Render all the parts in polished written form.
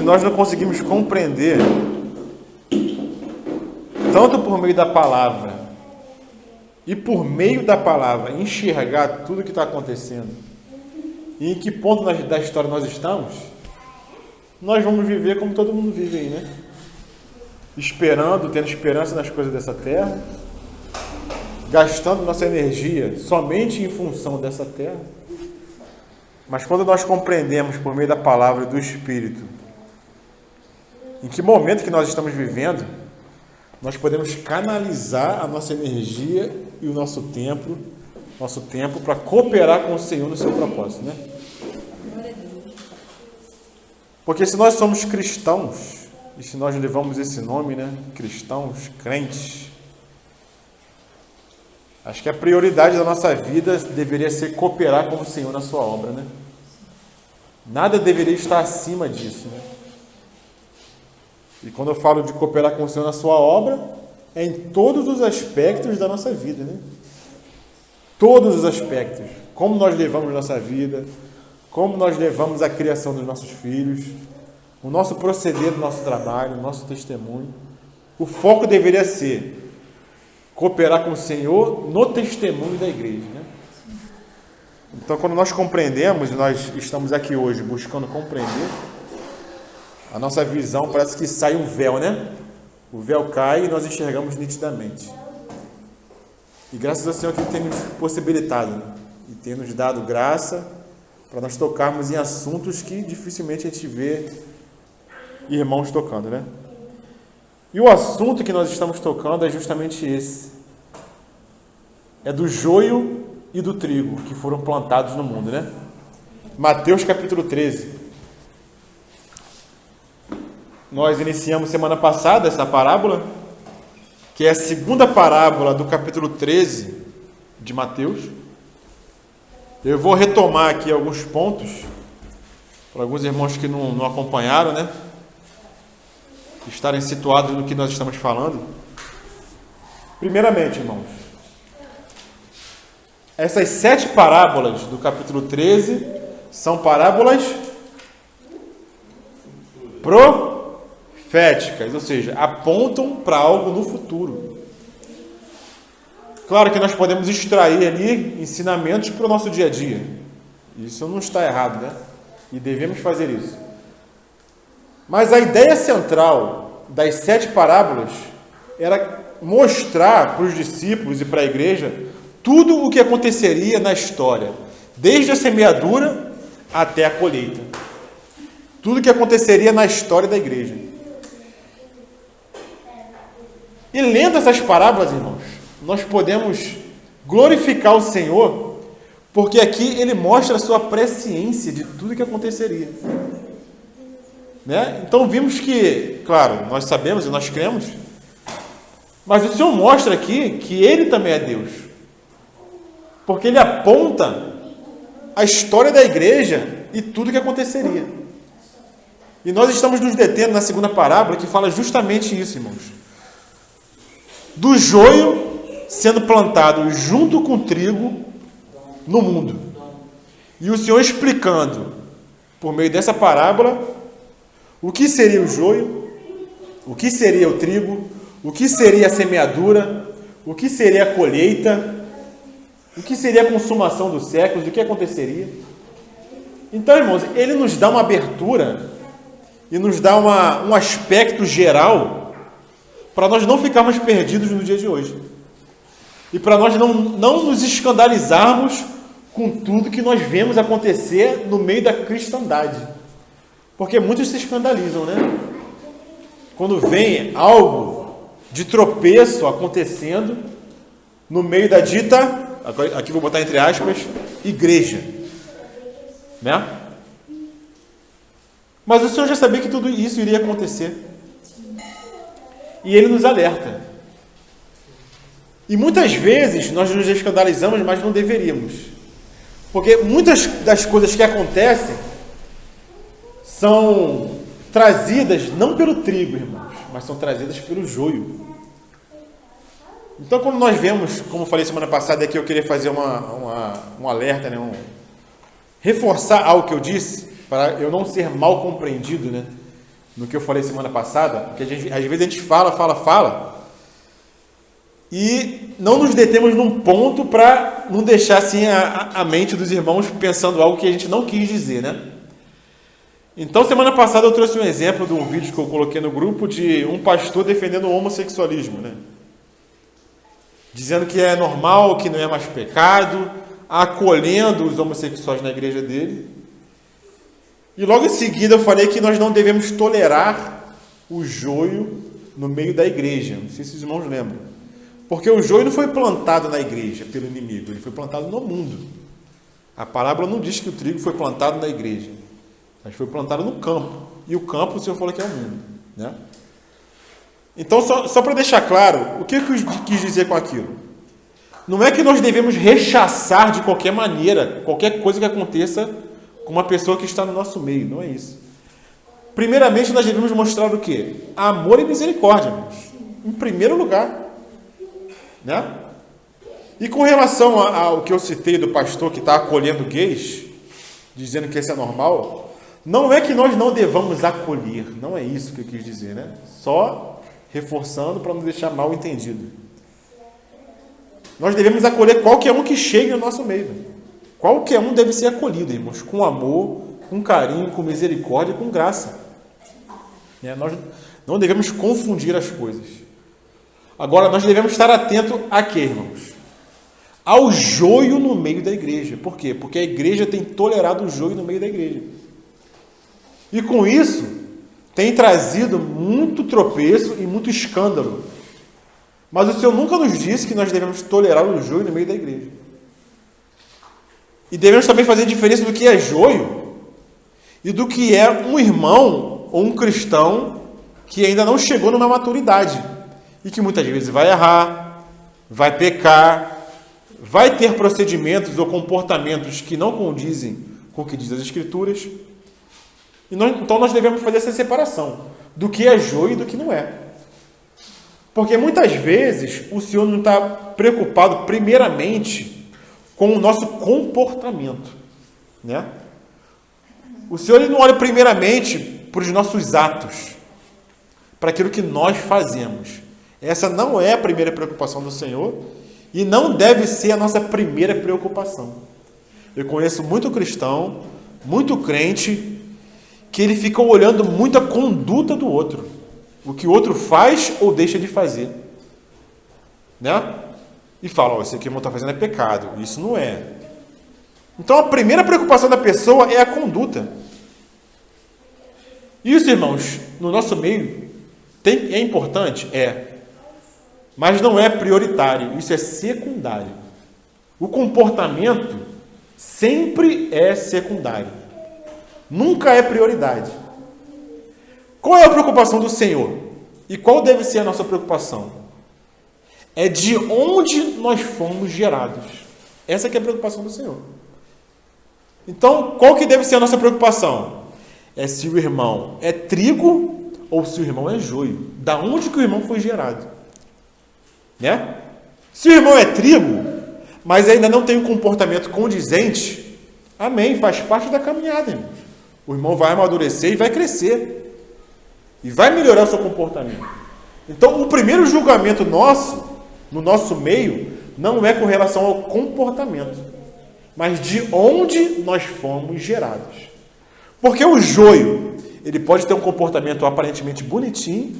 nós não conseguimos compreender, tanto por meio da palavra e por meio da palavra, enxergar tudo o que está acontecendo e em que ponto da história nós estamos, nós vamos viver como todo mundo vive aí, né? Tendo esperança nas coisas dessa terra, gastando nossa energia somente em função dessa terra. Mas quando nós compreendemos por meio da palavra e do Espírito em que momento que nós estamos vivendo, nós podemos canalizar a nossa energia e o nosso tempo para cooperar com o Senhor no seu propósito, né? Porque se nós somos cristãos, e se nós levamos esse nome, né? Cristãos, crentes, acho que a prioridade da nossa vida deveria ser cooperar com o Senhor na sua obra, né? Nada deveria estar acima disso, né? E quando eu falo de cooperar com o Senhor na sua obra, é em todos os aspectos da nossa vida, né? Todos os aspectos. Como nós levamos nossa vida, como nós levamos a criação dos nossos filhos, o nosso proceder do nosso trabalho, o nosso testemunho. O foco deveria ser cooperar com o Senhor no testemunho da igreja, né? Então, quando nós compreendemos, e nós estamos aqui hoje buscando compreender, a nossa visão parece que sai um véu, né? O véu cai e nós enxergamos nitidamente. E graças ao Senhor que Ele tem nos possibilitado, né? E tem nos dado graça para nós tocarmos em assuntos que dificilmente a gente vê irmãos tocando, né? E o assunto que nós estamos tocando é justamente esse. É do joio e do trigo que foram plantados no mundo, né? Mateus capítulo 13. Nós iniciamos semana passada essa parábola, que é a segunda parábola do capítulo 13 de Mateus. Eu vou retomar aqui alguns pontos, para alguns irmãos que não acompanharam, né? Estarem situados no que nós estamos falando. Primeiramente, irmãos, essas 7 parábolas do capítulo 13 são parábolas proféticas, ou seja, apontam para algo no futuro. Claro que nós podemos extrair ali ensinamentos para o nosso dia a dia. Isso não está errado, né? E devemos fazer isso. Mas a ideia central das 7 parábolas era mostrar para os discípulos e para a igreja tudo o que aconteceria na história, desde a semeadura até a colheita. Tudo o que aconteceria na história da igreja. E lendo essas parábolas, irmãos, nós podemos glorificar o Senhor, porque aqui ele mostra a sua presciência de tudo que aconteceria. Né? Então vimos que, claro, nós sabemos e nós cremos, mas o Senhor mostra aqui que Ele também é Deus, porque Ele aponta a história da igreja e tudo que aconteceria. E nós estamos nos detendo na segunda parábola que fala justamente isso, irmãos. Do joio sendo plantado junto com o trigo no mundo. E o Senhor explicando, por meio dessa parábola, o que seria o joio, o que seria o trigo, o que seria a semeadura, o que seria a colheita, o que seria a consumação dos séculos, o que aconteceria. Então, irmãos, ele nos dá uma abertura e nos dá um aspecto geral para nós não ficarmos perdidos no dia de hoje. E para nós não nos escandalizarmos com tudo que nós vemos acontecer no meio da cristandade. Porque muitos se escandalizam, né? Quando vem algo de tropeço acontecendo no meio da dita, aqui vou botar entre aspas, igreja. Né? Mas o Senhor já sabia que tudo isso iria acontecer. E Ele nos alerta. E muitas vezes nós nos escandalizamos, mas não deveríamos. Porque muitas das coisas que acontecem são trazidas não pelo trigo, irmãos, mas são trazidas pelo joio. Então, quando nós vemos, como eu falei semana passada, aqui eu queria fazer um alerta, né, reforçar algo que eu disse, para eu não ser mal compreendido, né? no que eu falei semana passada, porque às vezes a gente fala, e não nos detemos num ponto para não deixar assim a mente dos irmãos pensando algo que a gente não quis dizer, né? Então, semana passada eu trouxe um exemplo de um vídeo que eu coloquei no grupo de um pastor defendendo o homossexualismo, né? Dizendo que é normal, que não é mais pecado, acolhendo os homossexuais na igreja dele. E logo em seguida eu falei que nós não devemos tolerar o joio no meio da igreja. Não sei se os irmãos lembram. Porque o joio não foi plantado na igreja pelo inimigo, ele foi plantado no mundo. A parábola não diz que o trigo foi plantado na igreja, mas foi plantado no campo. E o campo, o Senhor falou que é o mundo, né? Então, só para deixar claro, o que eu quis dizer com aquilo? Não é que nós devemos rechaçar de qualquer maneira, qualquer coisa que aconteça com uma pessoa que está no nosso meio, não é isso. Primeiramente, nós devemos mostrar o quê? Amor e misericórdia, irmãos. Em primeiro lugar, né? E com relação ao que eu citei do pastor que está acolhendo gays, dizendo que isso é normal, não é que nós não devamos acolher, não é isso que eu quis dizer, né? Só reforçando para não deixar mal entendido. Nós devemos acolher qualquer um que chegue no nosso meio. Qualquer um deve ser acolhido, irmãos, com amor, com carinho, com misericórdia, com graça. Nós não devemos confundir as coisas. Agora, nós devemos estar atentos a quê, irmãos? Ao joio no meio da igreja. Por quê? Porque a igreja tem tolerado o joio no meio da igreja. E com isso, tem trazido muito tropeço e muito escândalo. Mas o Senhor nunca nos disse que nós devemos tolerar o joio no meio da igreja. E devemos também fazer a diferença do que é joio e do que é um irmão ou um cristão que ainda não chegou numa maturidade e que muitas vezes vai errar, vai pecar, vai ter procedimentos ou comportamentos que não condizem com o que diz as Escrituras. Então nós devemos fazer essa separação do que é joio e do que não é. Porque muitas vezes o Senhor não está preocupado primeiramente com o nosso comportamento, né? O Senhor ele não olha primeiramente para os nossos atos, para aquilo que nós fazemos. Essa não é a primeira preocupação do Senhor e não deve ser a nossa primeira preocupação. Eu conheço muito cristão, muito crente, que ele fica olhando muito a conduta do outro, o que o outro faz ou deixa de fazer, né? E fala, isso aqui que o irmão está fazendo é pecado, isso não é. Então a primeira preocupação da pessoa é a conduta. Isso, irmãos, no nosso meio é importante? É. Mas não é prioritário, isso é secundário. O comportamento sempre é secundário. Nunca é prioridade. Qual é a preocupação do Senhor? E qual deve ser a nossa preocupação? É de onde nós fomos gerados. Essa que é a preocupação do Senhor. Então, qual que deve ser a nossa preocupação? É se o irmão é trigo ou se o irmão é joio. Da onde que o irmão foi gerado? Né? Se o irmão é trigo, mas ainda não tem um comportamento condizente, amém, faz parte da caminhada, irmãos. O irmão vai amadurecer e vai crescer. E vai melhorar o seu comportamento. Então, o primeiro julgamento nosso, no nosso meio, não é com relação ao comportamento, mas de onde nós fomos gerados. Porque o joio, ele pode ter um comportamento aparentemente bonitinho,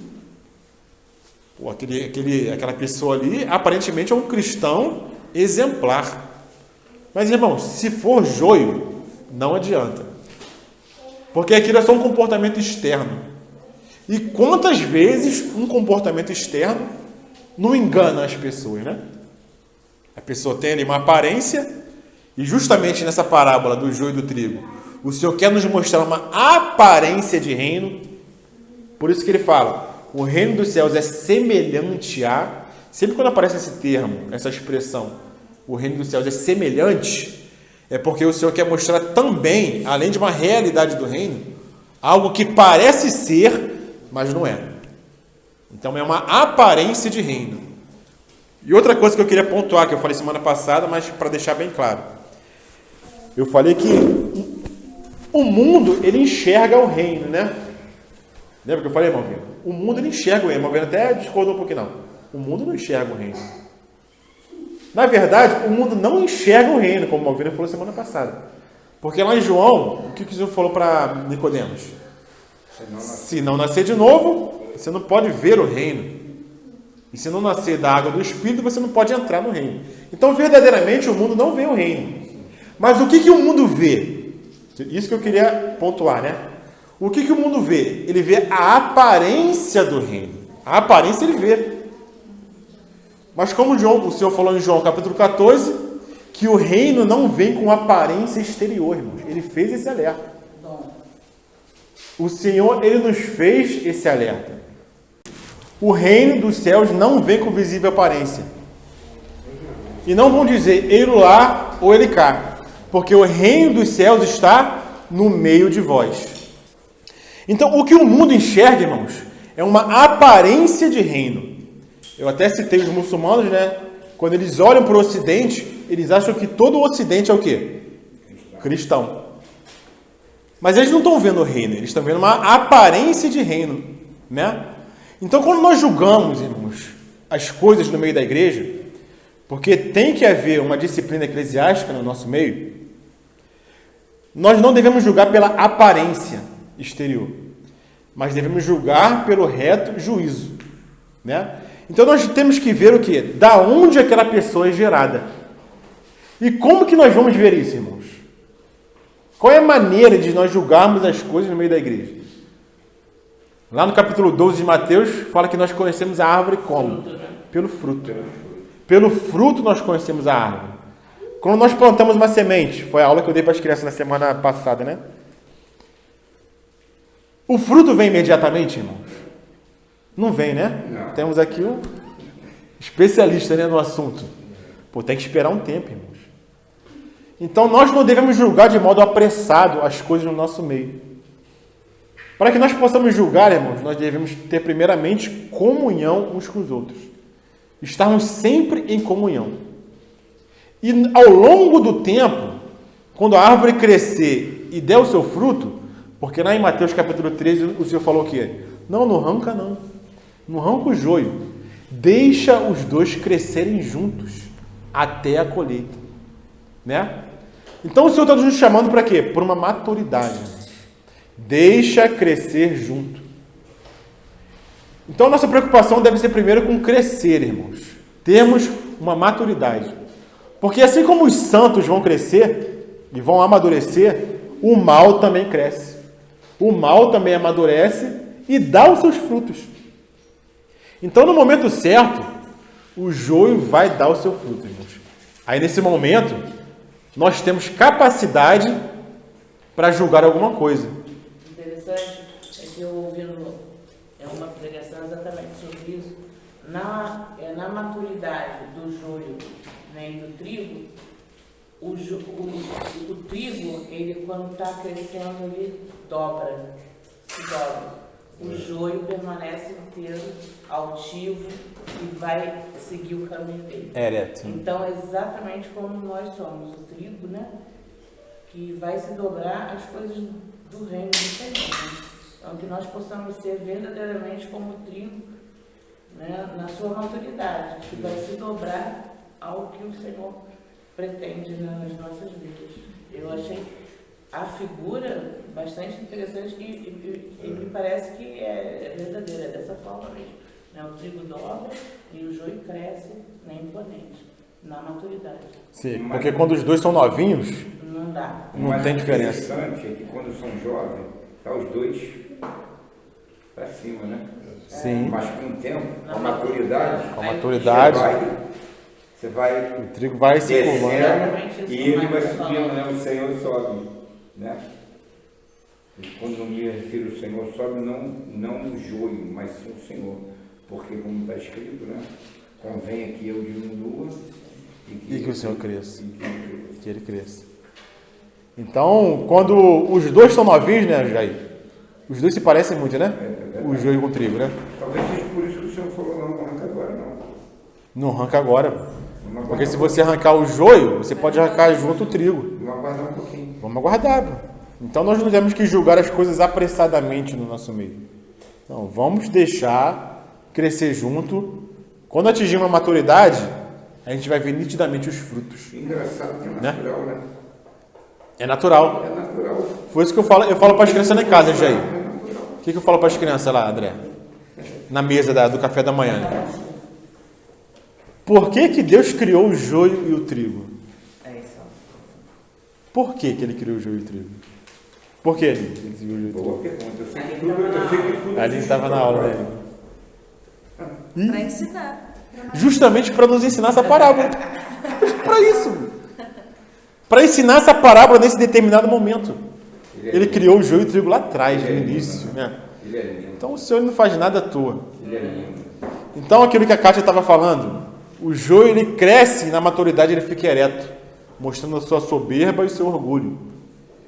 ou aquela pessoa ali, aparentemente é um cristão exemplar. Mas, irmãos, se for joio, não adianta. Porque aquilo é só um comportamento externo. E quantas vezes um comportamento externo não engana as pessoas, né? A pessoa tem ali uma aparência, e justamente nessa parábola do joio e do trigo, o Senhor quer nos mostrar uma aparência de reino. Por isso que ele fala, o reino dos céus é semelhante a... Sempre quando aparece esse termo, essa expressão, o reino dos céus é semelhante, é porque o Senhor quer mostrar também, além de uma realidade do reino, algo que parece ser, mas não é. Então é uma aparência de reino. E outra coisa que eu queria pontuar, que eu falei semana passada, mas para deixar bem claro. Eu falei que o mundo, ele enxerga o reino, né? Lembra que eu falei, irmão Vino? O mundo não enxerga o reino. Irmão Vino até discordou um pouquinho, não. O mundo não enxerga o reino. Na verdade, o mundo não enxerga o reino, como o irmão Vino falou semana passada. Porque lá em João, o que o Jesus falou para Nicodemos? Se não nascer de novo, você não pode ver o reino. E se não nascer da água do Espírito, você não pode entrar no reino. Então, verdadeiramente, o mundo não vê o reino. Mas o que o mundo vê? Isso que eu queria pontuar, né? O que o mundo vê? Ele vê a aparência do reino. A aparência ele vê. Mas como o Senhor falou em João capítulo 14, que o reino não vem com aparência exterior, irmãos. Ele fez esse alerta. O Senhor, ele nos fez esse alerta. O reino dos céus não vem com visível aparência. E não vão dizer ele lá ou ele cá. Porque o reino dos céus está no meio de vós. Então, o que o mundo enxerga, irmãos, é uma aparência de reino. Eu até citei os muçulmanos, né? Quando eles olham para o Ocidente, eles acham que todo o Ocidente é o quê? Cristão. Mas eles não estão vendo o reino, eles estão vendo uma aparência de reino, né? Então, quando nós julgamos, irmãos, as coisas no meio da igreja, porque tem que haver uma disciplina eclesiástica no nosso meio, nós não devemos julgar pela aparência exterior, mas devemos julgar pelo reto juízo, né? Então, nós temos que ver o quê? Da onde aquela pessoa é gerada. E como que nós vamos ver isso, irmãos? Qual é a maneira de nós julgarmos as coisas no meio da igreja? Lá no capítulo 12 de Mateus, fala que nós conhecemos a árvore como? Pelo fruto. Pelo fruto nós conhecemos a árvore. Quando nós plantamos uma semente, foi a aula que eu dei para as crianças na semana passada, né? O fruto vem imediatamente, irmãos? Não vem, né? Não. Temos aqui um especialista, né, no assunto. Pô, tem que esperar um tempo, irmãos. Então, nós não devemos julgar de modo apressado as coisas no nosso meio. Para que nós possamos julgar, irmãos, nós devemos ter primeiramente comunhão uns com os outros. Estarmos sempre em comunhão. E ao longo do tempo, quando a árvore crescer e der o seu fruto, porque lá em Mateus capítulo 13, o Senhor falou o quê? Não arranca não. Não arranca o joio. Deixa os dois crescerem juntos até a colheita. Né? Então o Senhor está nos chamando para quê? Por uma maturidade. Deixa crescer junto. Então a nossa preocupação deve ser primeiro com crescer, irmãos. Termos uma maturidade. Porque assim como os santos vão crescer e vão amadurecer, o mal também cresce. O mal também amadurece e dá os seus frutos. Então no momento certo, o joio vai dar o seu fruto, irmãos. Aí nesse momento, nós temos capacidade para julgar alguma coisa. Interessante é que eu ouvi uma pregação exatamente sobre isso. Na maturidade do joio, né, e do trigo, o trigo, ele quando está crescendo, ele se dobra. O joio permanece inteiro, altivo e vai seguir o caminho dele. Então, é exatamente como nós somos, o trigo, né? Que vai se dobrar as coisas do reino do Senhor. Né? Então, que nós possamos ser verdadeiramente como o trigo, né? Na sua maturidade, que vai se dobrar ao que o Senhor pretende, né, nas nossas vidas. Eu achei a figura bastante interessante e me parece que é verdadeira, é dessa forma mesmo. Né? O trigo dobra e o joio cresce, né, imponente, na maturidade. Sim, porque quando os dois são novinhos, não dá. Não tem diferença. O interessante é que quando são jovens, tá os dois para cima, né? Sim. Mas com o tempo, com a maturidade, você vai o trigo vai se curvando e ele vai subindo, né? O Senhor sobe, né? E quando me refiro ao Senhor sobe, não o joio, mas sim o Senhor, porque como está escrito, né? Convém que eu diminua e que o Senhor cresça, que ele cresça. Então, quando os dois estão novinhos, né, Jair? Os dois se parecem muito, né? O joio com o trigo, né? Talvez seja por isso que o Senhor falou, não arranca agora, não. Não arranca agora. Porque se você arrancar o joio, você pode arrancar junto o trigo. Vamos aguardar um pouquinho. Vamos aguardar. Então nós não temos que julgar as coisas apressadamente no nosso meio. Não, vamos deixar crescer junto. Quando atingir uma maturidade, a gente vai ver nitidamente os frutos. Engraçado que é natural, né? É natural. É natural. Foi isso que eu falo para as crianças lá em casa, Jair. O que eu falo para as crianças lá, André? Na mesa do café da manhã. Por que Deus criou o joio e o trigo? É isso. Por que Ele criou o joio e o trigo? Por que Ele criou o joio e o trigo? Boa pergunta. Eu sei que tudo. A gente estava na aula dele. Para ensinar. Justamente para nos ensinar essa parábola. Para isso. Para ensinar essa parábola nesse determinado momento. Ele criou o joio e o trigo lá atrás, no início. Né? Ele é lindo. Então o Senhor não faz nada à toa. Ele é lindo. Então aquilo que a Kátia estava falando, o joio ele cresce e na maturidade ele fica ereto, mostrando a sua soberba e o seu orgulho.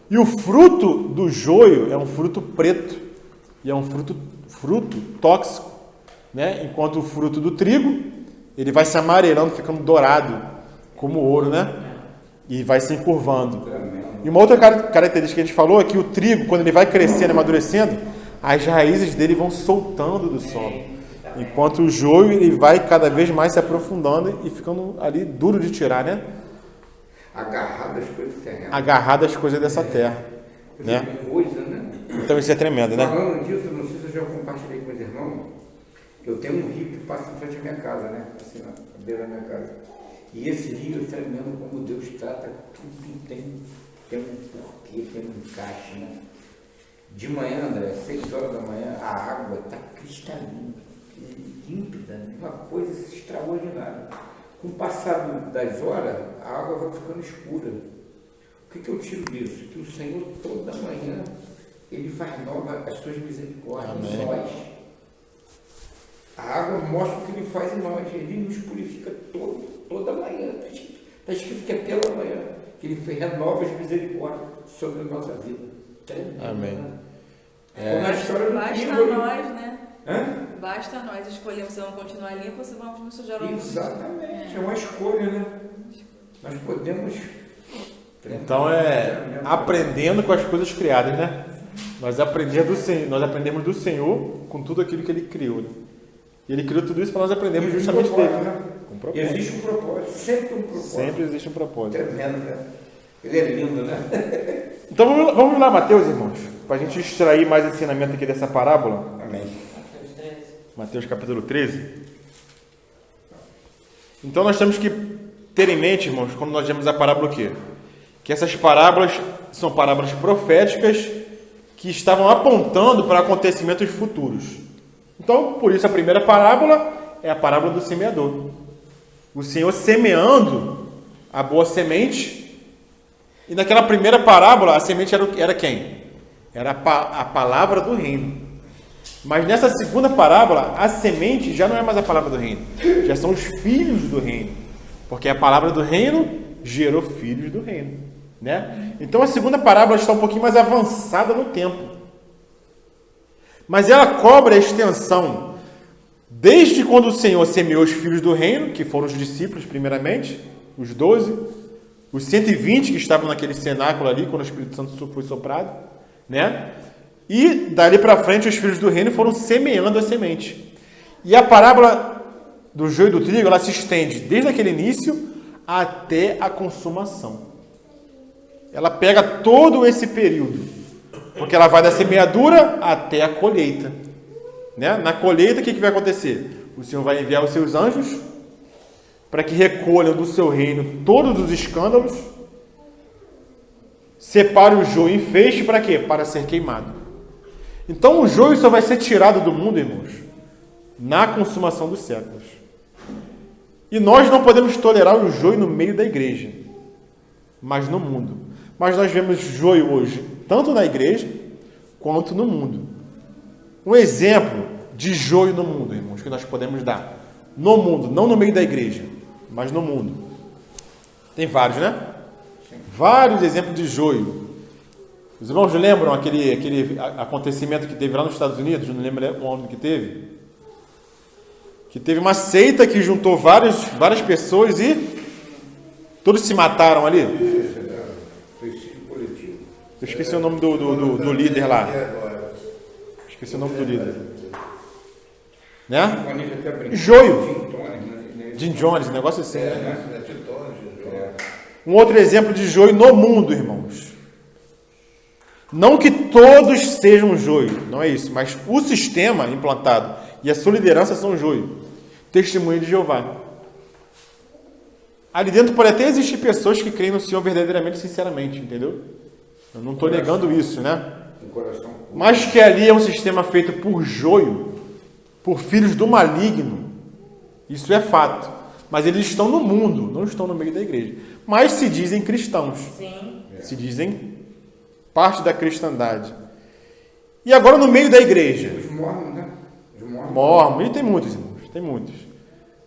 E o fruto do joio é um fruto preto e é um fruto tóxico, né? Enquanto o fruto do trigo ele vai se amarelando, ficando dourado, como ouro, né? E vai se encurvando. E uma outra característica que a gente falou é que o trigo, quando ele vai crescendo, amadurecendo, as raízes dele vão soltando do solo. Enquanto o joio ele vai cada vez mais se aprofundando e ficando ali duro de tirar, né? Agarrado às coisas terrenas. Agarrado às coisas dessa terra, né? Coisa, né? Então isso é tremendo, né? Falando disso, não sei se eu já compartilhei com os irmãos, eu tenho um rio que passa em frente à minha casa, né? Assim, na beira da minha casa. E esse rio é tremendo como Deus trata, tudo tem um porquê, tem um encaixe, né? De manhã, André, 6 horas da manhã, a água está cristalina, límpida, né? Uma coisa extraordinária. Com o passar das horas, a água vai ficando escura. O que eu tiro disso? Que o Senhor, toda manhã, Ele faz nova as suas misericórdias em nós. A água mostra o que Ele faz em nós. Ele nos purifica toda manhã. Está escrito que é pela manhã que Ele renova as misericórdias sobre a nossa vida. Amém. Como na história do Basta trigo, nós, né? Hã? Basta nós escolhermos se vamos continuar limpo ou se vamos nos sujar o Exatamente, é uma escolha, né? Nós podemos. Então aprendendo com as coisas criadas, né? Nós aprendemos do Senhor com tudo aquilo que Ele criou. Né? E Ele criou tudo isso para nós aprendermos justamente dele. Né? Com propósito. Existe um propósito, sempre um propósito. Sempre existe um propósito. Tremendo, né? Ele é lindo, né? Então vamos lá, Mateus, irmãos, para a gente extrair mais ensinamento aqui dessa parábola. Amém. Mateus capítulo 13. Então nós temos que ter em mente, irmãos, quando nós vemos a parábola o quê? Que essas parábolas são parábolas proféticas que estavam apontando para acontecimentos futuros. Então, por isso a primeira parábola é a parábola do semeador. O Senhor semeando a boa semente. E naquela primeira parábola, a semente era quem? Era a palavra do reino. Mas nessa segunda parábola, a semente já não é mais a palavra do reino. Já são os filhos do reino. Porque a palavra do reino gerou filhos do reino. Né? Então a segunda parábola está um pouquinho mais avançada no tempo. Mas ela cobra a extensão. Desde quando o Senhor semeou os filhos do reino, que foram os discípulos primeiramente, os 12, os 120 que estavam naquele cenáculo ali, quando o Espírito Santo foi soprado, né? E dali para frente os filhos do reino foram semeando a semente. E a parábola do joio e do trigo, ela se estende desde aquele início até a consumação. Ela pega todo esse período, porque ela vai da semeadura até a colheita. Né? Na colheita, o que vai acontecer? O Senhor vai enviar os seus anjos para que recolham do seu reino todos os escândalos, separe o joio em feixe para quê? Para ser queimado. Então o joio só vai ser tirado do mundo, irmãos, na consumação dos séculos. E nós não podemos tolerar o joio no meio da igreja, mas no mundo. Mas nós vemos joio hoje, tanto na igreja, quanto no mundo. Um exemplo de joio no mundo, irmãos, que nós podemos dar. No mundo, não no meio da igreja, mas no mundo. Tem vários, né? Vários exemplos de joio. Os irmãos lembram aquele acontecimento que teve lá nos Estados Unidos? Não lembro o ano que teve? Que teve uma seita que juntou várias pessoas e todos se mataram ali. Suicídio coletivo. Eu esqueci o nome do líder lá. Esqueci o nome do líder. Né? O Anísio até brincou. Joio. Jim Jones, né? Jim Jones, um negócio assim, né? É Titões, Um outro exemplo de joio no mundo, irmãos. Não que todos sejam joio, não é isso, mas o sistema implantado e a sua liderança são joio. Testemunho de Jeová. Ali dentro pode até existir pessoas que creem no Senhor verdadeiramente, sinceramente, entendeu? Eu não estou negando isso, né? O coração. Mas que ali é um sistema feito por joio, por filhos do maligno, isso é fato. Mas eles estão no mundo, não estão no meio da igreja. Mas se dizem cristãos. Sim. Se dizem parte da cristandade. E agora no meio da igreja. Os mormons, né? Os mormons. Mormon, e tem muitos, irmãos, tem muitos.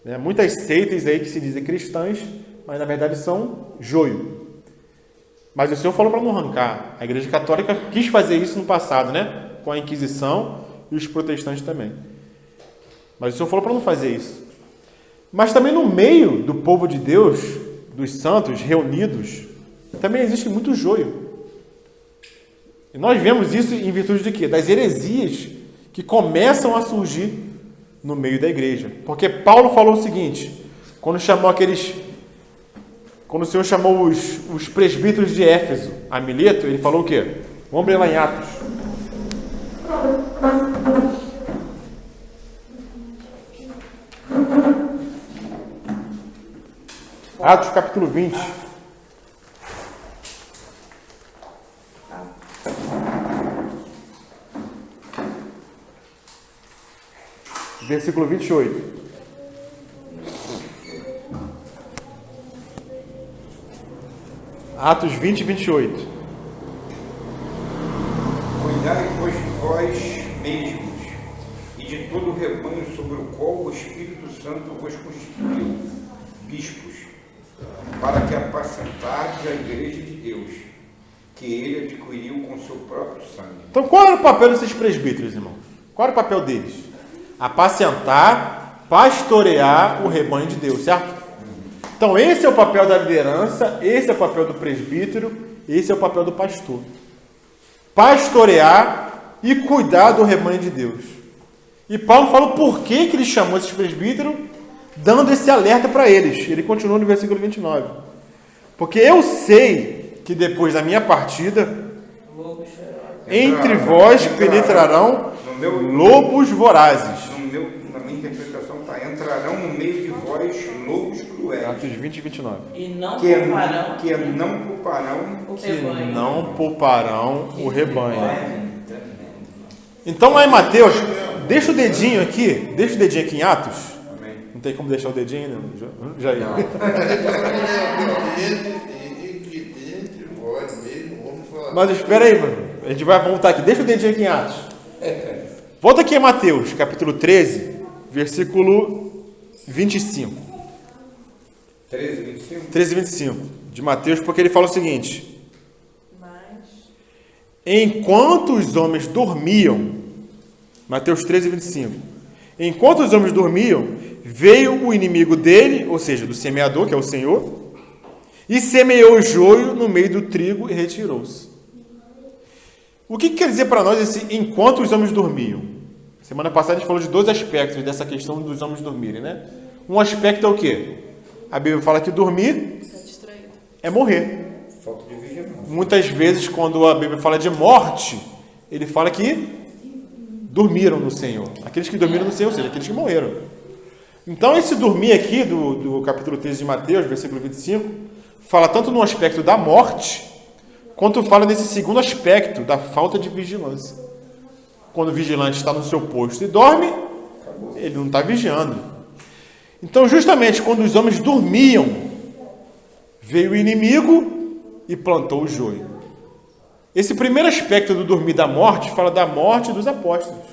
Né? Muitas seitas aí que se dizem cristãs, mas na verdade são joio. Mas o Senhor falou para não arrancar. A Igreja Católica quis fazer isso no passado, né? Com a Inquisição e os protestantes também. Mas o Senhor falou para não fazer isso. Mas também no meio do povo de Deus, dos santos reunidos, também existe muito joio. E nós vemos isso em virtude de quê? Das heresias que começam a surgir no meio da igreja. Porque Paulo falou o seguinte, quando o Senhor chamou os presbíteros de Éfeso a Mileto, ele falou o quê? Vamos ler lá em Atos. Atos capítulo 20. Versículo 28. Atos 20 e 28. Cuidai, pois, de vós mesmos e de todo o rebanho sobre o qual o Espírito Santo vos constituiu, bispos, para que apacentardes a igreja de Deus, que ele adquiriu com seu próprio sangue. Então, qual era o papel desses presbíteros, irmãos? Qual era o papel deles? Apacentar, pastorear o rebanho de Deus, certo? Então, esse é o papel da liderança, esse é o papel do presbítero, esse é o papel do pastor. Pastorear e cuidar do rebanho de Deus. E Paulo fala o porquê que ele chamou esses presbíteros, dando esse alerta para eles. Ele continua no versículo 29. Porque eu sei que depois da minha partida, entre vós penetrarão lobos vorazes. Na minha interpretação está, entrarão no meio de vós lobos cruéis. Atos 20 e 29. E não Que pouparão não pouparão o Que rebanho. não pouparão o rebanho. Então lá em Mateus, deixa o dedinho aqui em Atos. Amém. Não tem como deixar o dedinho, né? Já ia. entre vós mesmo, vamos falar. Mas espera aí, mano. A gente vai voltar aqui. Deixa o dedinho aqui em Atos. Volta aqui em Mateus, capítulo 13, versículo 25. 13, 25? 13 e 25 de Mateus, porque ele fala o seguinte: Mas enquanto os homens dormiam, Mateus 13, 25. Enquanto os homens dormiam, veio o inimigo dele, ou seja, do semeador, que é o Senhor, e semeou o joio no meio do trigo e retirou-se. O que quer dizer para nós esse enquanto os homens dormiam? Semana passada a gente falou de dois aspectos dessa questão dos homens dormirem, né? Um aspecto é o quê? A Bíblia fala que dormir está distraído. é morrer. Falta de vigilância. Muitas vezes, quando a Bíblia fala de morte, ele fala que dormiram no Senhor. Aqueles que dormiram no Senhor, ou seja, aqueles que morreram. Então, esse dormir aqui, do capítulo 13 de Mateus, versículo 25, fala tanto no aspecto da morte, quanto fala nesse segundo aspecto, da falta de vigilância. Quando o vigilante está no seu posto e dorme, ele não está vigiando. Então, justamente quando os homens dormiam, veio o inimigo e plantou o joio. Esse primeiro aspecto do dormir da morte fala da morte dos apóstolos.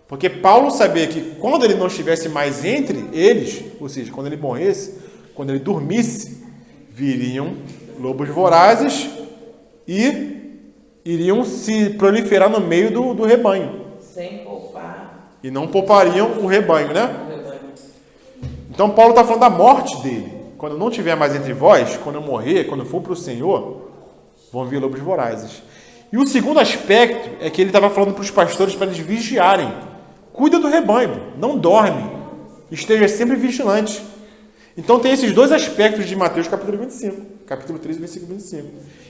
Porque Paulo sabia que quando ele não estivesse mais entre eles, ou seja, quando ele morresse, quando ele dormisse, viriam lobos vorazes e iriam se proliferar no meio do rebanho. Sem poupar E não poupariam o rebanho, né? o rebanho. Então Paulo está falando da morte dele. Quando eu não estiver mais entre vós, quando eu morrer, quando eu for para o Senhor, vão vir lobos vorazes. E o segundo aspecto é que ele estava falando para os pastores para eles vigiarem. Cuida do rebanho, não dorme, esteja sempre vigilante. Então tem esses dois aspectos de Mateus capítulo 25, capítulo 3, versículo 25.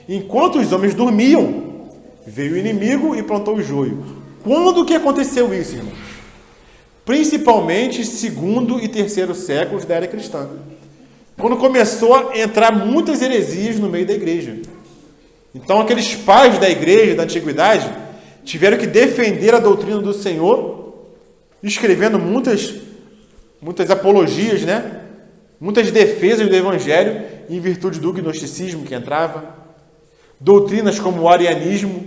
Enquanto os homens dormiam, veio o inimigo e plantou o joio. Quando que aconteceu isso, irmãos? Principalmente segundo e terceiro séculos da era cristã. Quando começou a entrar muitas heresias no meio da igreja. Então aqueles pais da igreja da antiguidade tiveram que defender a doutrina do Senhor, escrevendo muitas apologias, né? Muitas defesas do evangelho em virtude do gnosticismo que entrava. Doutrinas como o arianismo,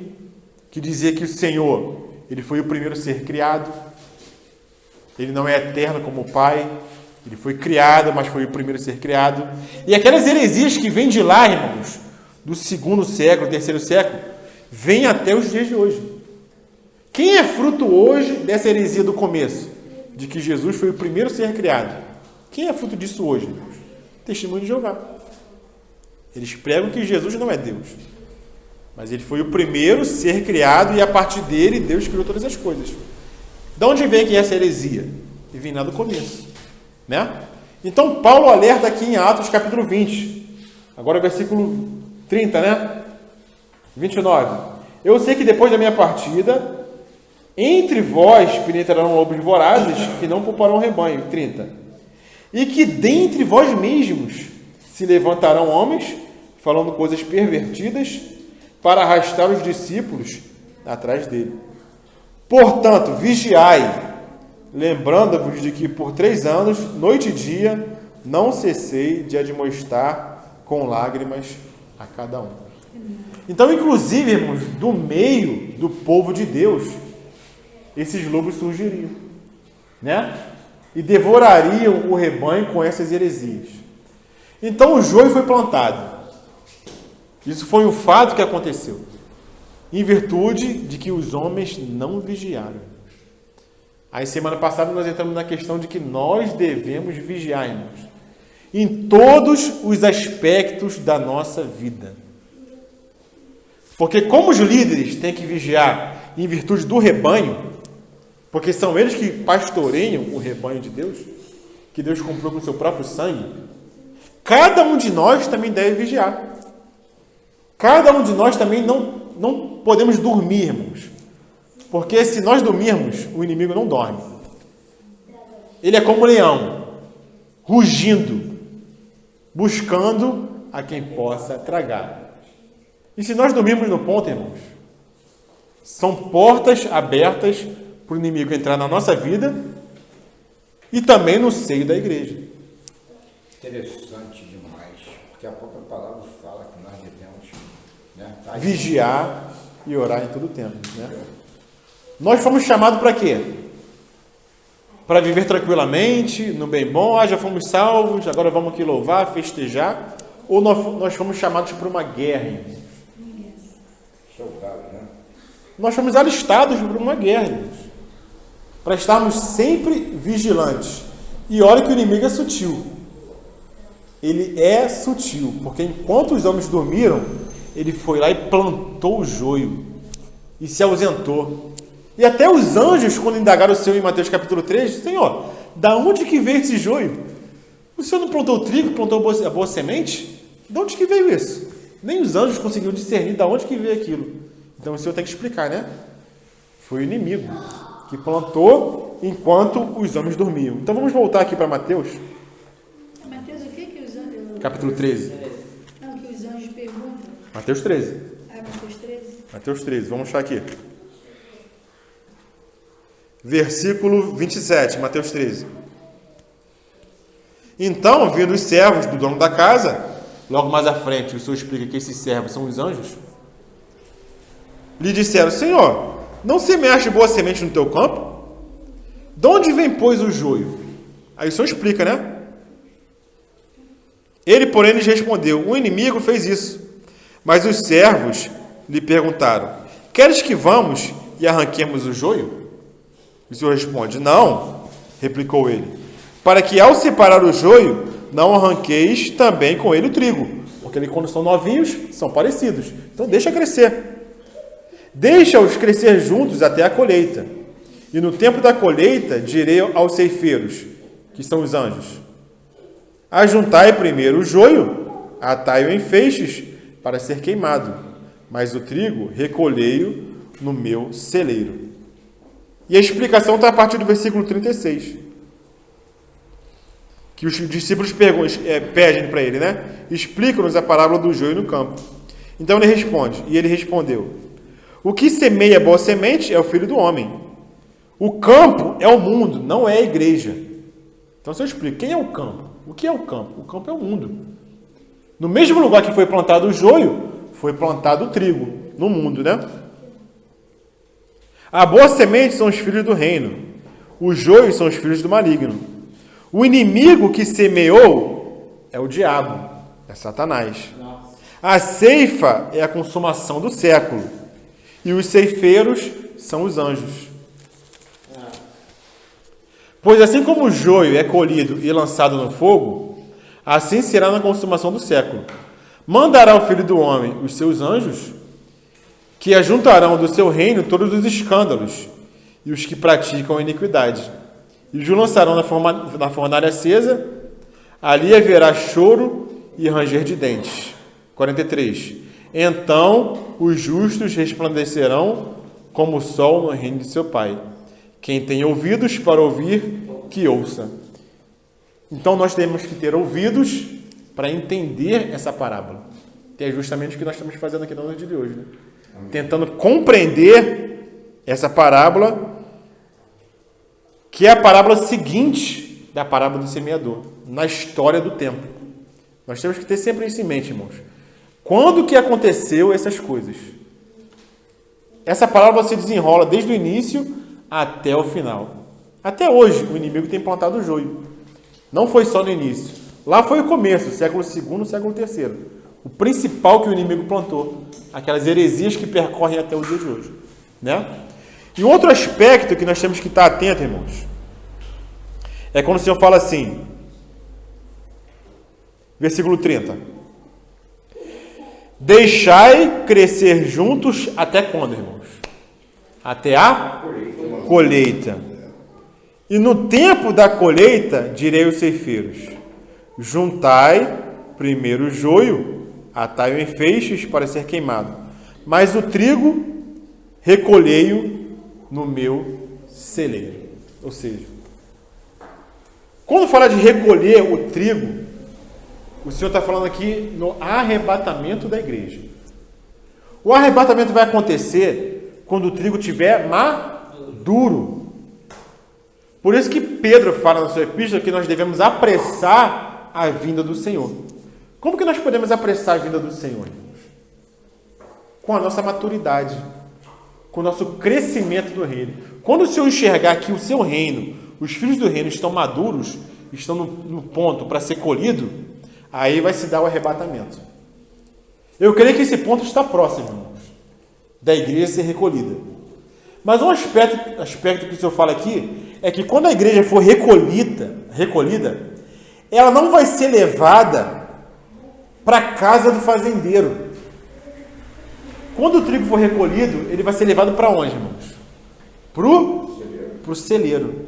que dizia que o Senhor, ele foi o primeiro ser criado. Ele não é eterno como o Pai. Ele foi criado, mas foi o primeiro ser criado. E aquelas heresias que vêm de lá, irmãos, do segundo século, terceiro século, vêm até os dias de hoje. Quem é fruto hoje dessa heresia do começo? De que Jesus foi o primeiro ser criado. Quem é fruto disso hoje, irmãos? Testemunho de Jeová. Eles pregam que Jesus não é Deus. Mas ele foi o primeiro ser criado e a partir dele Deus criou todas as coisas. De onde vem que essa heresia? E vem lá do começo. Né? Então Paulo alerta aqui em Atos capítulo 20. Agora versículo 30, né? 29. Eu sei que depois da minha partida, entre vós penetrarão lobos vorazes que não pouparão o rebanho. 30. E que dentre vós mesmos se levantarão homens falando coisas pervertidas para arrastar os discípulos atrás dele. Portanto, vigiai, lembrando-vos de que por 3 anos, noite e dia, não cessei de admoestar com lágrimas a cada um. Então, inclusive, irmãos, do meio do povo de Deus, esses lobos surgiriam, né? E devorariam o rebanho com essas heresias. Então, o joio foi plantado. Isso foi um fato que aconteceu, em virtude de que os homens não vigiaram. Aí, semana passada, nós entramos na questão de que nós devemos vigiar, irmãos, em todos os aspectos da nossa vida. Porque como os líderes têm que vigiar em virtude do rebanho, porque são eles que pastoreiam o rebanho de Deus, que Deus comprou com o seu próprio sangue, cada um de nós também deve vigiar. Cada um de nós também não podemos dormir, irmãos. Porque se nós dormirmos, o inimigo não dorme. Ele é como um leão, rugindo, buscando a quem possa tragar. E se nós dormirmos no ponto, irmãos, são portas abertas para o inimigo entrar na nossa vida e também no seio da igreja. Interessante demais, porque a própria palavra fala que nós devemos, né, vigiar e orar em todo o tempo. Né? Nós fomos chamados para quê? Para viver tranquilamente, no bem bom, já fomos salvos, agora vamos aqui louvar, festejar, ou nós fomos chamados para uma guerra, irmãos? Soldado, né? Nós fomos alistados para uma guerra, irmãos, para estarmos sempre vigilantes. E olha que o inimigo é sutil. Ele é sutil, porque enquanto os homens dormiram, ele foi lá e plantou o joio e se ausentou. E até os anjos, quando indagaram o Senhor em Mateus capítulo 3, Senhor, da onde que veio esse joio? O Senhor não plantou o trigo, plantou a boa semente? De onde que veio isso? Nem os anjos conseguiram discernir de onde que veio aquilo. Então o Senhor tem que explicar, né? Foi o inimigo que plantou enquanto os homens dormiam. Então vamos voltar aqui para Mateus. Mateus, o que os anjos... Capítulo 13. Não, que os anjos perguntam. Mateus 13. Mateus 13? Mateus 13, vamos achar aqui. Versículo 27, Mateus 13. Então, vindo os servos do dono da casa, logo mais à frente, o Senhor explica que esses servos são os anjos, lhe disseram: Senhor, não semeaste boa semente no teu campo? De onde vem, pois, o joio? Aí o Senhor explica, né? Ele, porém, lhes respondeu: o inimigo fez isso. Mas os servos lhe perguntaram: queres que vamos e arranquemos o joio? O Senhor responde: não, replicou ele, para que ao separar o joio, não arranqueis também com ele o trigo. Porque quando são novinhos, são parecidos. Então deixa crescer. Deixa-os crescer juntos até a colheita. E no tempo da colheita direi aos ceifeiros, que são os anjos: ajuntai primeiro o joio, atai-o em feixes para ser queimado, mas o trigo recolhei-o no meu celeiro. E a explicação está a partir do versículo 36. Que os discípulos pedem para ele, né? Explica-nos a parábola do joio no campo. Então ele responde, e ele respondeu: o que semeia boa semente é o Filho do Homem. O campo é o mundo, não é a igreja. Então se eu explico, quem é o campo? O que é o campo? O campo é o mundo. No mesmo lugar que foi plantado o joio, foi plantado o trigo, no mundo, né? A boa semente são os filhos do reino. Os joios são os filhos do maligno. O inimigo que semeou é o diabo, é Satanás. A ceifa é a consumação do século. E os ceifeiros são os anjos. Pois assim como o joio é colhido e lançado no fogo, assim será na consumação do século. Mandará o Filho do Homem os seus anjos, que ajuntarão do seu reino todos os escândalos e os que praticam a iniquidade, e os lançarão na fornalha acesa. Ali haverá choro e ranger de dentes. 43. Então os justos resplandecerão como o sol no reino de seu Pai. Quem tem ouvidos para ouvir, que ouça. Então nós temos que ter ouvidos para entender essa parábola. Que é justamente o que nós estamos fazendo aqui na noite de hoje, né? Tentando compreender essa parábola, que é a parábola seguinte da parábola do semeador, na história do tempo. Nós temos que ter sempre isso em mente, irmãos. Quando que aconteceu essas coisas? Essa parábola se desenrola desde o início até o final. Até hoje, o inimigo tem plantado o joio. Não foi só no início. Lá foi o começo, século II, século III. O principal que o inimigo plantou. Aquelas heresias que percorrem até o dia de hoje. Né? E outro aspecto que nós temos que estar atentos, irmãos, é quando o Senhor fala assim, versículo 30. Deixai crescer juntos até quando, irmãos? Até a colheita. E no tempo da colheita, direi aos ceifeiros: juntai primeiro o joio, atai-o em feixes para ser queimado, mas o trigo recolhei-o no meu celeiro. Ou seja, quando fala de recolher o trigo, o Senhor está falando aqui no arrebatamento da igreja. O arrebatamento vai acontecer quando o trigo estiver maduro. Por isso que Pedro fala na sua epístola que nós devemos apressar a vinda do Senhor. Como que nós podemos apressar a vinda do Senhor, irmãos? Com a nossa maturidade, com o nosso crescimento do reino. Quando o Senhor enxergar que o seu reino, os filhos do reino estão maduros, estão no ponto para ser colhido, aí vai se dar o arrebatamento. Eu creio que esse ponto está próximo, irmãos, da igreja ser recolhida. Mas um aspecto que o Senhor fala aqui é que quando a igreja for recolhida, ela não vai ser levada para a casa do fazendeiro. Quando o trigo for recolhido, ele vai ser levado para onde, irmãos? Para o celeiro.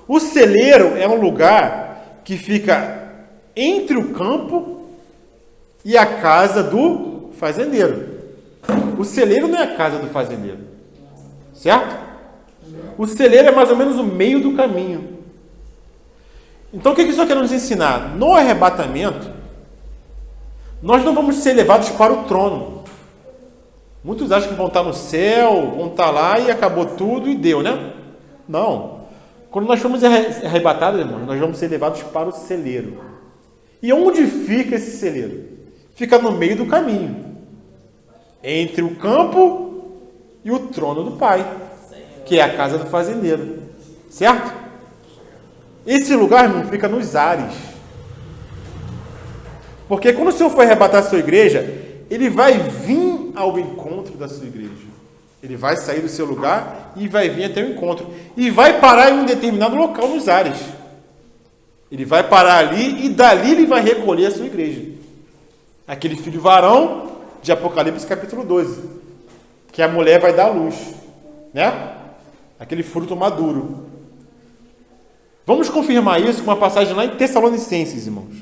O celeiro é um lugar que fica entre o campo e a casa do fazendeiro. O celeiro não é a casa do fazendeiro, certo? O celeiro é mais ou menos o meio do caminho. Então o que isso quer nos ensinar? No arrebatamento, nós não vamos ser levados para o trono. Muitos acham que vão estar no céu, vão estar lá e acabou tudo e deu, né? Não. Quando nós formos arrebatados, irmãos, nós vamos ser levados para o celeiro. E onde fica esse celeiro? Fica no meio do caminho, entre o campo e o trono do Pai, que é a casa do fazendeiro, certo? Esse lugar, irmão, fica nos ares. Porque quando o Senhor for arrebatar a sua igreja, Ele vai vir ao encontro da sua igreja. Ele vai sair do seu lugar e vai vir até o encontro. E vai parar em um determinado local nos ares. Ele vai parar ali e dali ele vai recolher a sua igreja. Aquele filho varão de Apocalipse capítulo 12. que a mulher vai dar à luz, né? Aquele fruto maduro. Vamos confirmar isso com uma passagem lá em Tessalonicenses, irmãos.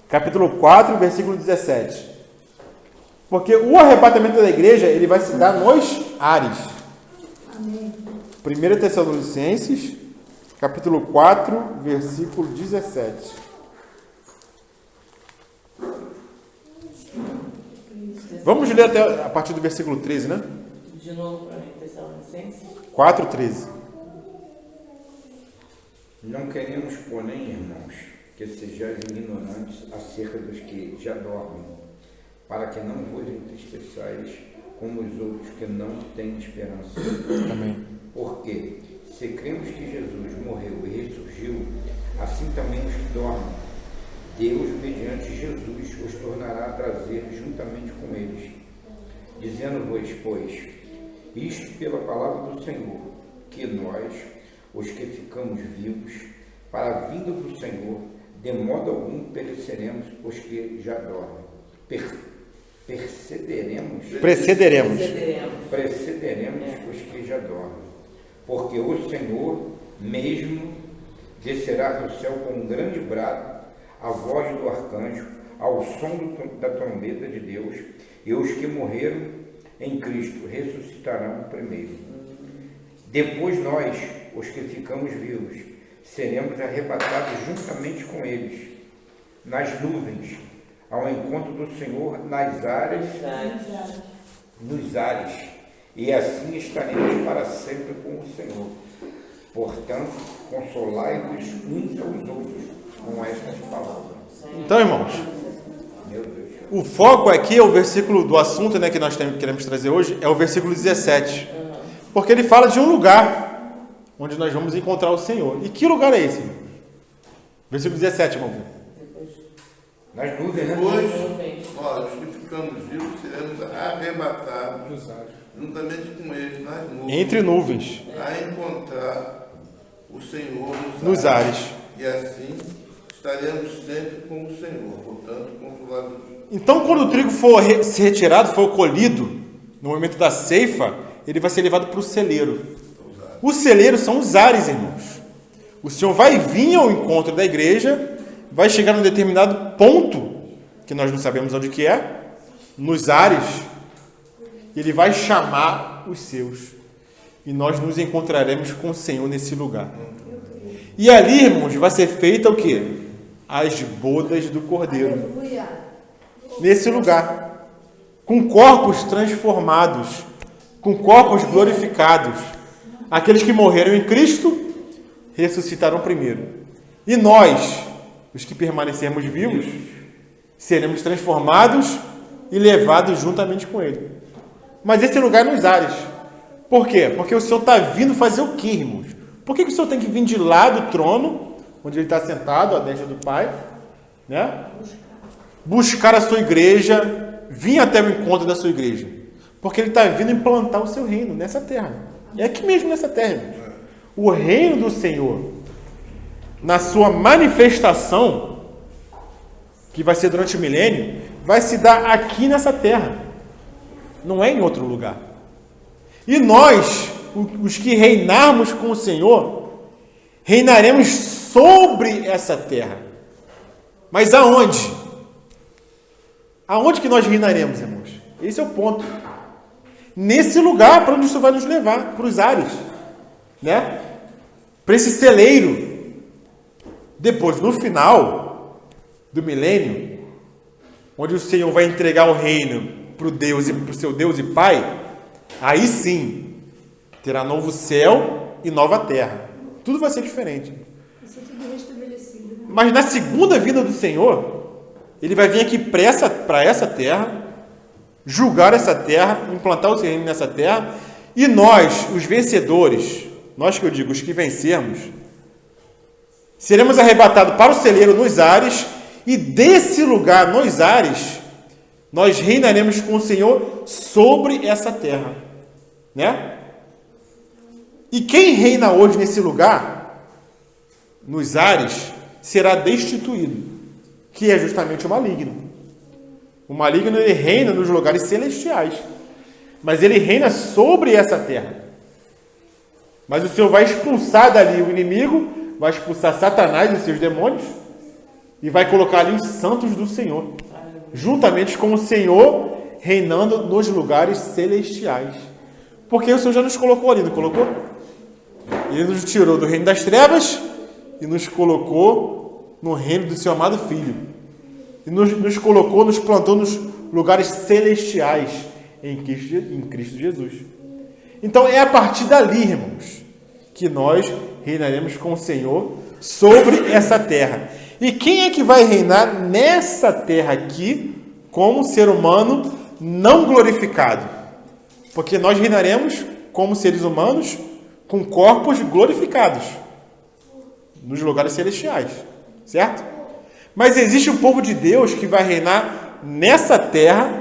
Capítulo 4, versículo 17. Porque o arrebatamento da igreja, ele vai se dar nos ares. Amém. 1 Tessalonicenses, capítulo 4, versículo 17. Vamos ler até a partir do versículo 13, né? De novo para mim, Tessalonicenses. 4, 13. Não queremos, porém, irmãos, que sejais ignorantes acerca dos que já dormem, para que não vos entristeçais como os outros que não têm esperança. Amém. Porque, se cremos que Jesus morreu e ressurgiu, assim também os que dormem, Deus, mediante Jesus, os tornará a trazer juntamente com eles. Dizendo-vos, pois, isto pela palavra do Senhor, que nós, os que ficamos vivos, para a vinda do Senhor, de modo algum pereceremos os que já dormem. Precederemos os que já dormem. Porque o Senhor mesmo descerá do céu com um grande brado, a voz do arcanjo, ao som da trombeta de Deus, e os que morreram em Cristo ressuscitarão primeiro. Depois nós, os que ficamos vivos, seremos arrebatados juntamente com eles, nas nuvens, ao encontro do Senhor nos ares, e assim estaremos para sempre com o Senhor. Portanto, consolai-vos uns aos outros com estas palavras. Então, irmãos, Meu Deus. o foco aqui é o versículo do assunto, né, que nós queremos trazer hoje, é o versículo 17. Porque ele fala de um lugar onde nós vamos encontrar o Senhor. E que lugar é esse? Versículo 17, irmão. Nas nuvens, né? Depois, nós que ficamos vivos seremos arrebatados juntamente com eles nas nuvens, Entre nuvens, a encontrar o Senhor nos ares. E assim estaremos sempre com o Senhor, portanto, consolados. Então, quando o trigo for ser retirado, for colhido, no momento da ceifa, ele vai ser levado para o celeiro. Os celeiros são os ares, irmãos. O Senhor vai vir ao encontro da igreja, vai chegar num determinado ponto, que nós não sabemos onde que é, nos ares, e ele vai chamar os seus. E nós nos encontraremos com o Senhor nesse lugar. E ali, irmãos, vai ser feita o quê? As bodas do Cordeiro. Aleluia. Nesse lugar. Com corpos transformados. Com corpos glorificados. Aqueles que morreram em Cristo ressuscitarão primeiro. E nós, os que permanecermos vivos, seremos transformados e levados juntamente com Ele. Mas esse lugar é nos ares. Por quê? Porque o Senhor está vindo fazer o quê, irmãos? Por que o Senhor tem que vir de lá do trono, onde Ele está sentado, à destra do Pai, né? Buscar a sua igreja, vir até o encontro da sua igreja. Porque Ele está vindo implantar o seu reino nessa terra. É aqui mesmo nessa terra, irmãos. O reino do Senhor, na sua manifestação, que vai ser durante o milênio, vai se dar aqui nessa terra. Não é em outro lugar. E nós, os que reinarmos com o Senhor, reinaremos sobre essa terra. Mas aonde? Aonde que nós reinaremos, irmãos? Esse é o ponto. Nesse lugar para onde isso vai nos levar, para os ares, né? Para esse celeiro. Depois, no final do milênio, onde o Senhor vai entregar o reino para o seu Deus e Pai, aí sim terá novo céu e nova terra. Tudo vai ser diferente. Isso é tudo restabelecido. Né? Mas na segunda vinda do Senhor, Ele vai vir aqui para essa terra, julgar essa terra, implantar o seu reino nessa terra, e nós, os vencedores, nós que eu digo, os que vencermos, seremos arrebatados para o celeiro nos ares, e desse lugar, nos ares, nós reinaremos com o Senhor sobre essa terra, né? E quem reina hoje nesse lugar, nos ares, será destituído, que é justamente o maligno. O maligno, ele reina nos lugares celestiais. Mas ele reina sobre essa terra. Mas o Senhor vai expulsar dali o inimigo, vai expulsar Satanás e seus demônios, e vai colocar ali os santos do Senhor, juntamente com o Senhor reinando nos lugares celestiais. Porque o Senhor já nos colocou ali, não colocou? Ele nos tirou do reino das trevas e nos colocou no reino do seu amado Filho. E nos colocou, nos plantou nos lugares celestiais em Cristo Jesus. Então é a partir dali, irmãos, que nós reinaremos com o Senhor sobre essa terra. E quem é que vai reinar nessa terra aqui como ser humano não glorificado? Porque nós reinaremos como seres humanos com corpos glorificados nos lugares celestiais, certo? Mas existe um povo de Deus que vai reinar nessa terra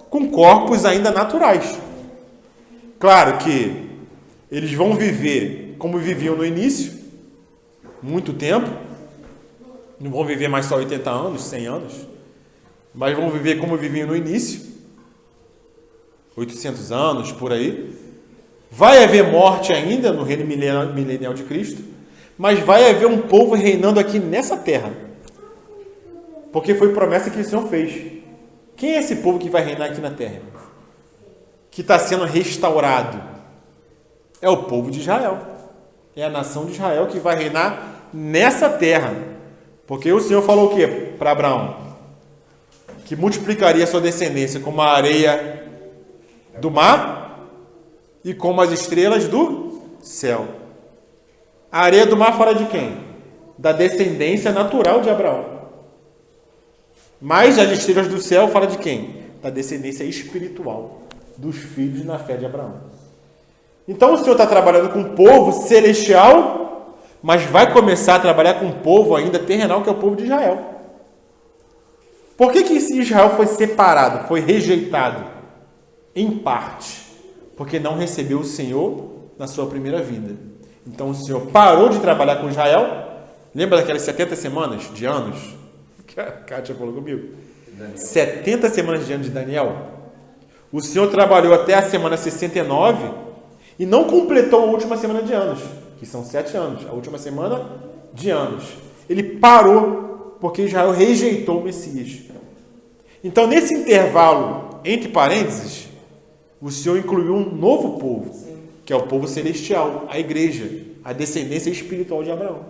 com corpos ainda naturais. Claro que eles vão viver como viviam no início, muito tempo. Não vão viver mais só 80 anos, 100 anos, mas vão viver como viviam no início, 800 anos, por aí. Vai haver morte ainda no reino milenial de Cristo, mas vai haver um povo reinando aqui nessa terra, porque foi promessa que o Senhor fez. Quem é esse povo que vai reinar aqui na terra? Que está sendo restaurado? É o povo de Israel. É a nação de Israel que vai reinar nessa terra. Porque o Senhor falou o quê para Abraão? Que multiplicaria a sua descendência como a areia do mar e como as estrelas do céu. A areia do mar fala de quem? Da descendência natural de Abraão. Mas as estrelas do céu fala de quem? Da descendência espiritual dos filhos na fé de Abraão. Então o Senhor está trabalhando com um povo celestial, mas vai começar a trabalhar com um povo ainda terrenal, que é o povo de Israel. Por que Israel foi separado, foi rejeitado? Em parte, porque não recebeu o Senhor na sua primeira vinda. Então o Senhor parou de trabalhar com Israel. Lembra daquelas 70 semanas de anos? Que a Kátia falou comigo. 70 semanas de anos de Daniel. O Senhor trabalhou até a semana 69 e não completou a última semana de anos, que são 7 anos. A última semana de anos. Ele parou porque Israel rejeitou o Messias. Então, nesse intervalo, entre parênteses, o Senhor incluiu um novo povo, que é o povo celestial, a igreja, a descendência espiritual de Abraão.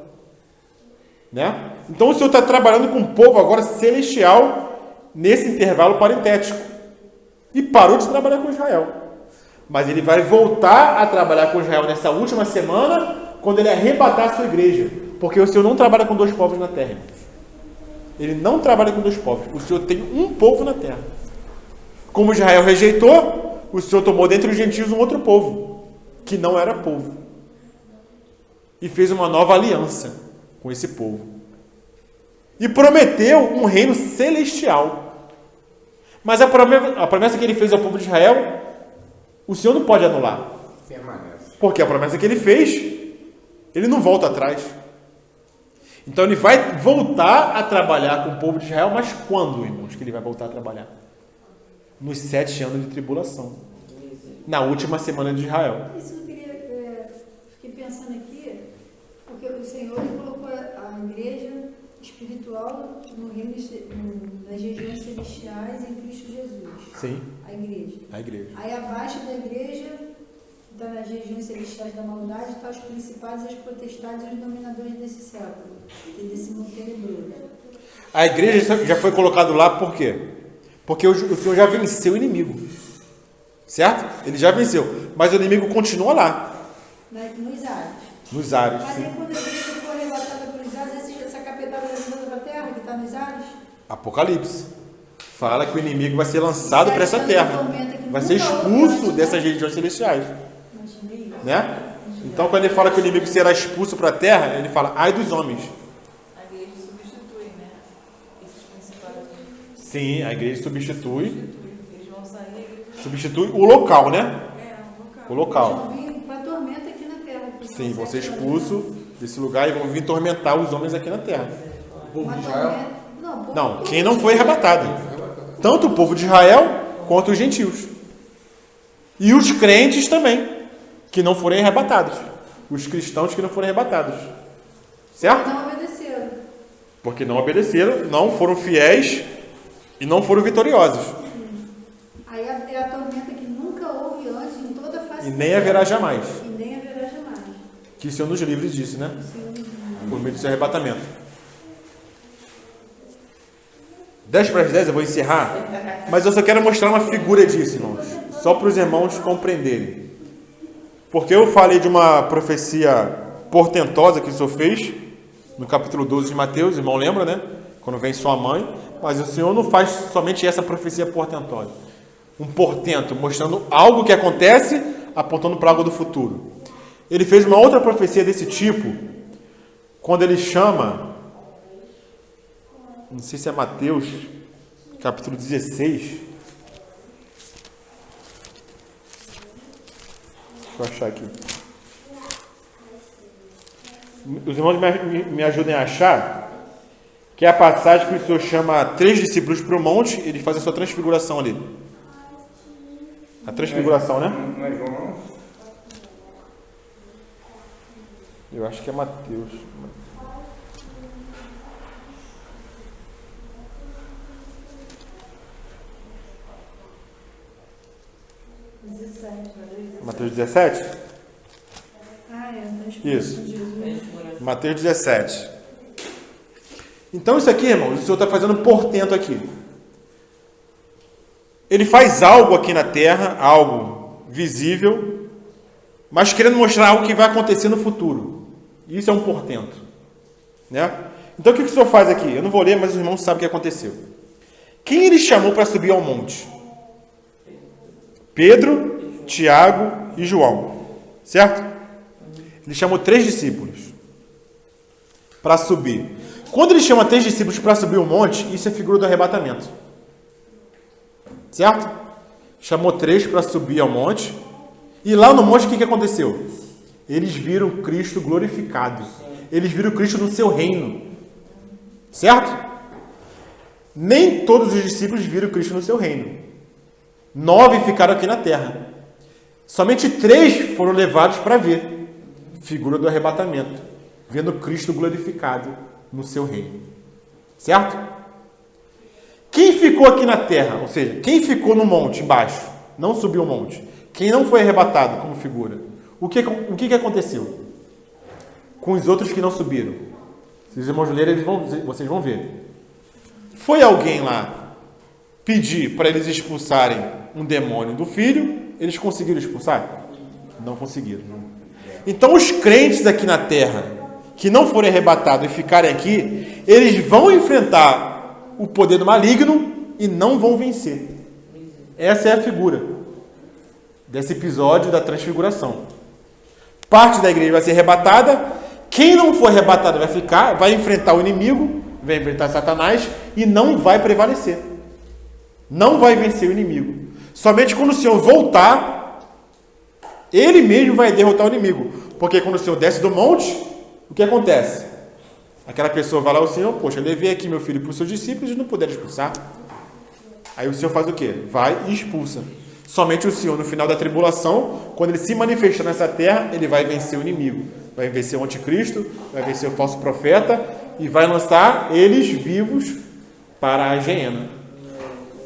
Né? Então, o Senhor está trabalhando com um povo agora celestial nesse intervalo parentético. E parou de trabalhar com Israel. Mas ele vai voltar a trabalhar com Israel nessa última semana, quando ele arrebatar a sua igreja. Porque o Senhor não trabalha com dois povos na terra. Ele não trabalha com dois povos. O Senhor tem um povo na terra. Como Israel rejeitou, o Senhor tomou dentre os gentios um outro povo, que não era povo. E fez uma nova aliança com esse povo. E prometeu um reino celestial. Mas a promessa que ele fez ao povo de Israel, o Senhor não pode anular. Permanece. Porque a promessa que ele fez, ele não volta atrás. Então ele vai voltar a trabalhar com o povo de Israel, mas quando, irmãos, que ele vai voltar a trabalhar? Nos 7 anos de tribulação. Na última semana de Israel. Isso eu queria... fiquei pensando aqui, porque o Senhor colocou a igreja espiritual no reino, nas regiões celestiais em Cristo Jesus. Sim. A igreja. A igreja. Aí abaixo da igreja, está nas regiões celestiais da maldade, está os principados, as potestades e os dominadores desse século, e desse mundo tenebroso. A igreja já foi colocado lá por quê? Porque o Senhor já venceu o inimigo. Certo? Ele já venceu. Mas o inimigo continua lá. Nos ares. Nos ares. Mas aí quando a igreja for arrebatada pelos ares, essa capetada vai vir para a terra, que está nos ares? Apocalipse. Fala que o inimigo vai ser lançado para essa terra. Vai ser expulso dessas regiões celestiais. Né? Então, quando ele fala que o inimigo será expulso para a terra, ele fala, ai dos homens. A igreja substitui, né? Esses principados. Sim, a igreja substitui. Eles vão sair, a igreja Substitui o local, né? é um local. O local. Vão vir para a tormenta aqui na terra. Sim, vão ser expulsos desse lugar e vão vir tormentar os homens aqui na terra. O povo Uma de Israel? tormenta. Não, quem não foi arrebatado. Tanto o povo de Israel quanto os gentios. E os crentes também, que não forem arrebatados. Os cristãos que não forem arrebatados. Certo? Não obedeceram. Porque não obedeceram, não foram fiéis e não foram vitoriosos. Aí é a tormenta que nunca houve antes em toda a face E nem haverá jamais. E nem haverá jamais. Que o Senhor nos livre disso, né? Por meio do seu arrebatamento. 10:10, eu vou encerrar. Mas eu só quero mostrar uma figura disso, irmãos. Só para os irmãos compreenderem. Porque eu falei de uma profecia portentosa que o Senhor fez no capítulo 12 de Mateus, irmão lembra, né? Quando vem sua mãe. Mas o Senhor não faz somente essa profecia portentosa. Um portento, mostrando algo que acontece, apontando para algo do futuro. Ele fez uma outra profecia desse tipo, quando ele chama, não sei se é Mateus, capítulo 16. Deixa eu achar aqui. Os irmãos me ajudem a achar, que é a passagem que o Senhor chama 3 discípulos para o monte, ele faz a sua transfiguração ali. A transfiguração, né? Não é João? Eu acho que é Mateus. Mateus 17? Isso. Mateus 17. Então isso aqui, irmãos, o Senhor está fazendo um portento aqui. Ele faz algo aqui na terra, algo visível, mas querendo mostrar algo que vai acontecer no futuro. Isso é um portento. Né? Então o que o Senhor faz aqui? Eu não vou ler, mas os irmãos sabem o que aconteceu. Quem ele chamou para subir ao monte? Pedro, Tiago e João. Certo? Ele chamou 3 discípulos para subir. Quando ele chama 3 discípulos para subir o monte, isso é figura do arrebatamento. Certo? Chamou 3 para subir ao monte. E lá no monte o que aconteceu? Eles viram Cristo glorificado. Eles viram Cristo no seu reino. Certo? Nem todos os discípulos viram Cristo no seu reino. 9 ficaram aqui na terra. Somente 3 foram levados para ver. Figura do arrebatamento. Vendo Cristo glorificado no seu reino. Certo? Quem ficou aqui na terra, ou seja, quem ficou no monte embaixo, não subiu o monte, quem não foi arrebatado como figura, o que aconteceu com os outros que não subiram? Se os irmãos lerem, vocês vão ver. Foi alguém lá pedir para eles expulsarem um demônio do filho, eles conseguiram expulsar? Não conseguiram. Então os crentes aqui na terra, que não forem arrebatados e ficarem aqui, eles vão enfrentar o poder do maligno e não vão vencer. Essa é a figura desse episódio da transfiguração. Parte da igreja vai ser arrebatada. Quem não for arrebatado vai ficar, vai enfrentar o inimigo, vai enfrentar Satanás e não vai prevalecer. Não vai vencer o inimigo. Somente quando o Senhor voltar, Ele mesmo vai derrotar o inimigo. Porque quando o Senhor desce do monte, o que acontece? Aquela pessoa vai lá ao Senhor, poxa, eu levei aqui meu filho para os seus discípulos e não puderam expulsar. Aí o Senhor faz o quê? Vai e expulsa. Somente o Senhor, no final da tribulação, quando ele se manifestar nessa terra, ele vai vencer o inimigo. Vai vencer o anticristo, vai vencer o falso profeta e vai lançar eles vivos para a geena.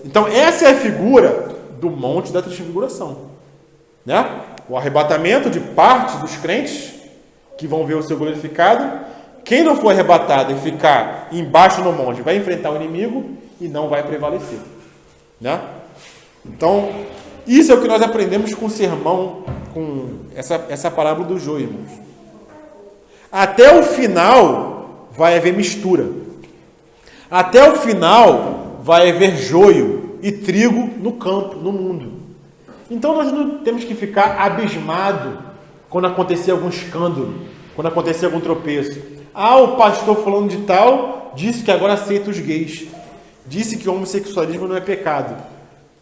Então essa é a figura do monte da transfiguração. Né? O arrebatamento de parte dos crentes que vão ver o seu glorificado. Quem não for arrebatado e ficar embaixo no monte vai enfrentar o inimigo e não vai prevalecer. Né? Então, isso é o que nós aprendemos com o sermão, com essa parábola do joio, irmãos. Até o final vai haver mistura. Até o final vai haver joio e trigo no campo, no mundo. Então nós não temos que ficar abismados quando acontecer algum escândalo, quando acontecer algum tropeço. Ah, o pastor falando de tal disse que agora aceita os gays. Disse que o homossexualismo não é pecado.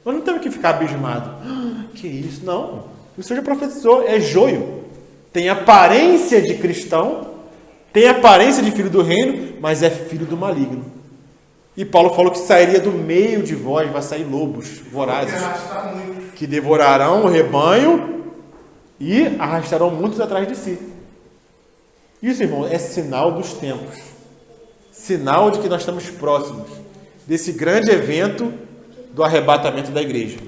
Nós não temos que ficar abismados. Que isso? Não. O Senhor já profetizou, é joio. Tem aparência de cristão, tem aparência de filho do reino, mas é filho do maligno. E Paulo falou que sairia do meio de vós, vai sair lobos vorazes, arrastar muito. que devorarão o rebanho e arrastarão muitos atrás de si. Isso, irmão, é sinal dos tempos. Sinal de que nós estamos próximos desse grande evento do arrebatamento da igreja.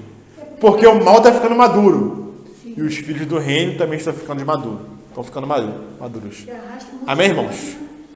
Porque o mal está ficando maduro. E os filhos do reino também estão ficando maduros. Estão ficando maduros. Que arrasta muito Amém, irmãos?